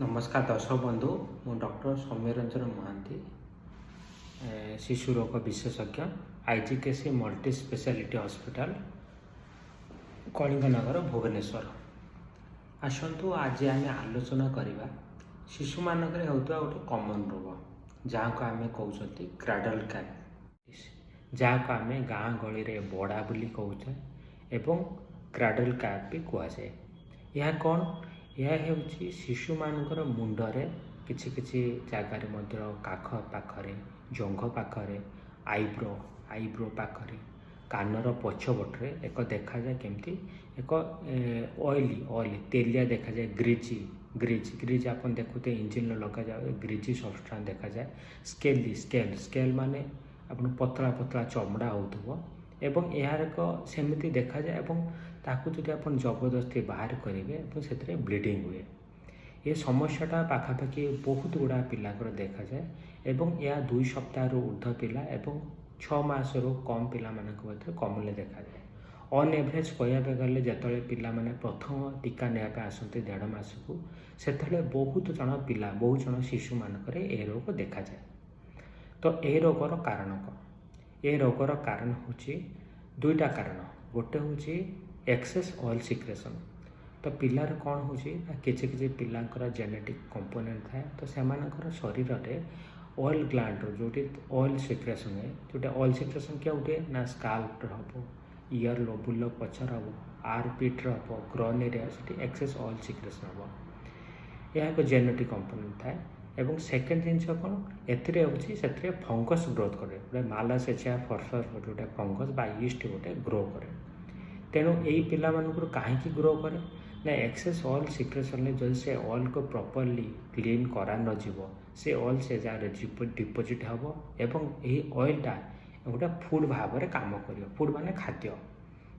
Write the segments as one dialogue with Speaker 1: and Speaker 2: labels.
Speaker 1: नमस्कार दर्शक बंधु मु डॉक्टर सौम्य रंजन महांती शिशु रोग विशेषज्ञ IGKC multi speciality hospital Kalinganagar Bhubaneswar. आसतु आज आम आलोचना करवा शिशु मानक होता गोटे कॉमन रोग जहाँ को आम कहते क्राडल कैप, जहाँ को आम गाँ गली में बड़ा बोली कहते एवं क्राडल कैप भी कहुए। यह कौन? यह हूँ शिशु मानकर मुंडरे किछि किछि जगार काख पाखरे जंघ पाखरे आईब्रो पाखरे कानर पछपटे एक देखा जाए केमती एक ऑयली तेलिया देखा जाए ग्रीज आप देखुते इंजिन लगा जाए ग्रीजी सब्सटेंस देखा जाए। स्केल माने आपन पतला पतला चमड़ा होथबो एवं यार एक सेमती देखा जाए एवं ताकू जो आप जबरदस्ती बाहर करेंगे से ब्लीडिंग हुए। ये समस्याटा पाखापाखि बहुत गुड़ा पिलाकर देखा जाए एवं यह 2 सप्ताह ऊर्ध्व पिला एवं 6 मासरू कम पिला कमले देखा जाए। ऑन एवरेज कहवाक गले जिते पिला माने प्रथम टीका नापे आसते 1.5 मास को से बहुत जन शिशु मानक ए रोग देखा जाए। तो ए रोगर कारण कौन? ए रोगर कारण हूँ 2टा कारण। गोटे हूँ एक्सेस ऑयल सिक्रेशन। तो पिलार कौन हो किसी पिलांकर जेनेटिक कंपोनेंट थाए तो से शरीर में ऑयल ग्लैंड जोटी ऑयल सिक्रेशन है जोटा ऑयल सिक्रेशन क्या उठे ना स्काल्प हम इयर लोबुल पचर हम आर्पिट्र हम ग्रन एरिया से एक्सेस ऑयल सिक्रेशन हम यह एक जेनेटिक कंपोनेंट थाए। एवं सेकेंड जिनस कौन ए फंगस ग्रोथ करे गोटे मालासेचिया फर्फर गोटे फंगस बा यीस्ट गोटे ग्रो करे। तेणु यही पिला कहीं ग्रो करे ना एक्सेस ऑयल सिक्रेशन जो से ऑयल को प्रॉपर्ली क्लीन करा न जीवो से ऑयल से जगह डिपोजिट हम एवं यही ऑयलटा गोटे फूड भाव में काम कर फूड माने खाद्य।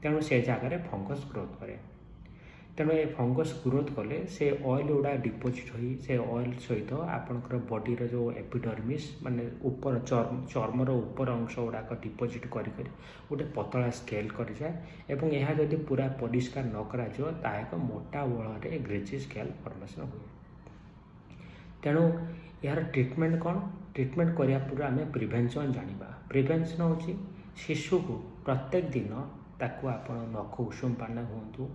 Speaker 1: तेणु से जगह फंगस ग्रोथ करे। तेणु ये फंगस ग्रोथ कले से ऑयल गुड़ा डिपोजिट हो से ऑयल सहित आपंकर बॉडीर जो एपिडर्मिस माने ऊपर चर्मर ऊपर अंश गुड़ाक डिपोजिट कर गोटे पतला स्केल कर जाए एवं यह जदि पूरा परिष्कार न करा एक मोटा बल ग्रेजी स्केल फॉर्मेशन हुए। तेणु यार ट्रीटमेंट कौन? ट्रीटमेंट करिया पूर्व आम प्रिभेन्शन जानिबा। प्रिभेन्शन होची शिशु को प्रत्येक दिन ताकू आपण नख उषुम पानी हुंतु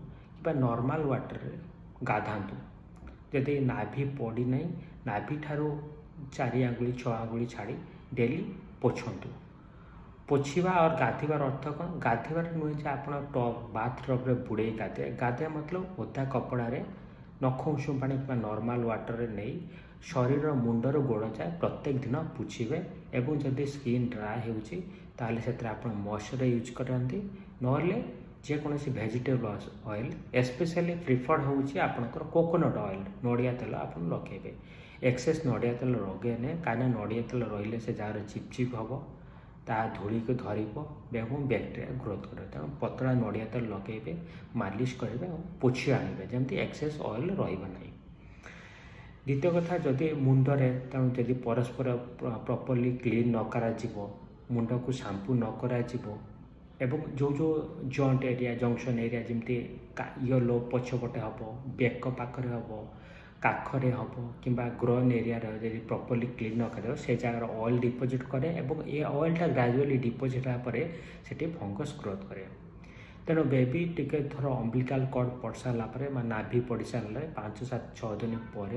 Speaker 1: कि नॉर्मल वाटर गाधातु। जदि नाभि पड़ी नहीं नाभि ठारू 4 आंगुली 6 आंगुली छाड़ी डेली पोछंतु। पोछिबा और गाधीबार अर्थ कौन? गाधीबार नुहे आप बाथ टब बुड़े गाधे मतलब ओदा कपड़े नख उषुम पानी कि नॉर्मल वाटर नहीं शरीर मुंडर गोड़ जाए प्रत्येक दिन पोछिबे एवं जदि स्किन ड्राए होताल से मॉइस्चर यूज करते नहले जेकोसी वेजिटेबल ऑयल स्पेशली प्रिफर्ड होची आपनकर कोकोनट ऑयल नड़िया तेल आप लगे। एक्सेस नड़िया तेल लगे कहीं नड़िया तेल रही से जगह चिपचिप हम ता धूली को धरब एवं बैक्टेरिया ग्रोथ करे। तेणु पतला नड़िया तेल लगे मालिश करेंगे और पोछी आने जमी एक्सेस ऑयल रही। द्वितीय कथा जदि मुंडरे तेणु जदि परस्पर प्रॉपर्ली क्लीन न करा मुंड को शैम्पू न करा एवं जो जॉइंट एरिया जंक्शन एरिया जमती इयर पछपटे हम बेक पाखरे हम काखरे हम कि ग्रोन एरिया प्रॉपर्ली क्लीन न कर से जगह ऑयल डिपोजिट करे एवं ये ऑयलटा ग्रेजुअली डिपोजिट होगापर से फंगस ग्रोथ करे। तेणु बेबी टिके थर अम्बिलिकल कॉर्ड पड़ सारापर नाभि पड़ सारे 5-7-6 दिन पर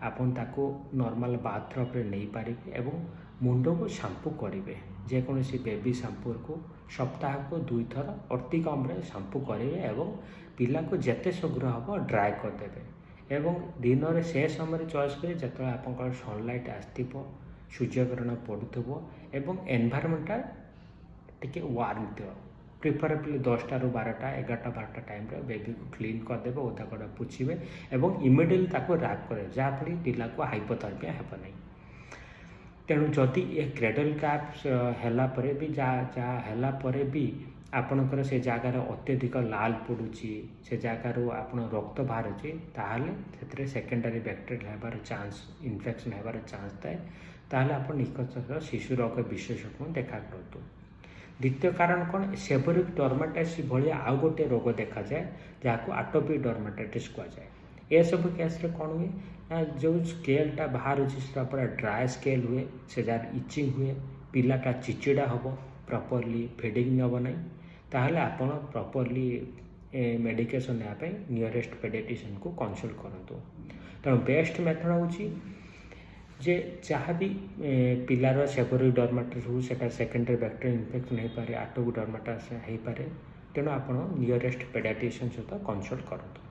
Speaker 1: आपन ताको नॉर्मल बाथटब नहीं पारे एवं मुंड को शैम्पू करेंगे जेकोसी बेबी शैम्पू को सप्ताह को 2 थर अति कम शैम्पू करेंगे एवं पिला को जिते शीघ्र हम ड्राए करदे एवं दिन में से समय चॉइस करें जो आप सनलाइट आसो सूर्यकिरण पड़ुव एवं एनवायरमेंटा टिके वार्म थो प्रिफरेबली 10टा ରୁ 12ଟା 11ଟା टाइम बेबी को क्लीन करदे ओदा कड़ा पोछिबे एवं इमिडिएटली ताको रैप करे जहाँफल पिला को हाइपोथर्मिया हेब नहीं। तेणु जदि ये क्रेडल कैप है भी जहाँ भी आपणकर से जगार अत्यधिक लाल पड़ुची से जगार आप रक्त बाहर से सेकेंडरी बैक्टेरिया होबार चांस इन्फेक्शन होबार चांस थाए ताहले आप निकटस्थ शिशु रोग विशेषज्ञ देखा करूँ। द्वितीय कारण कौन? सेबोरिक डर्माटाइटिस भाई आउ गोटे रोग देखा जाए जहाँ को आटोपिक डर्माटाइटिस कहुए। ଏସବୁ କେସ୍ରେ କ'ଣ ହୁଏ ନା ଯେଉଁ ସ୍କେଲ୍ଟା ବାହାରୁଛି ସେଟା ପୁରା ଡ୍ରାଏ ସ୍କେଲ୍ ହୁଏ, ସେ ଯାହାର ଇଚିଂ ହୁଏ, ପିଲାଟା ଚିଚିଡ଼ା ହେବ, ପ୍ରପର୍ଲି ଫିଡ଼ିଂ ନେବ ନାହିଁ, ତାହେଲେ ଆପଣ ପ୍ରପର୍ଲି ମେଡ଼ିକେସନ୍ ନେବା ପାଇଁ ନିୟରେଷ୍ଟ ପେଡ଼ିଆଟ୍ରିସିଆନ୍କୁ କନସଲ୍ଟ କରନ୍ତୁ। ତେଣୁ ବେଷ୍ଟ ମେଥଡ଼ ହେଉଛି ଯେ ଯାହା ବି ପିଲାର ସେଭୋରିକ୍ ଡର୍ମାଟାଇଟିସ୍ ହଉ, ସେଇଟା ସେକେଣ୍ଡାରୀ ବ୍ୟାକ୍ଟେରିଆଲ୍ ଇନଫେକ୍ସନ୍ ହେଇପାରେ, ଆଟୋପିକ୍ ଡର୍ମାଟାଇଟିସ୍ ହେଇପାରେ, ତେଣୁ ଆପଣ ନିୟରେଷ୍ଟ ପେଡ଼ିଆଟ୍ରିସିଆନ୍ ସହିତ କନସଲ୍ଟ କରନ୍ତୁ।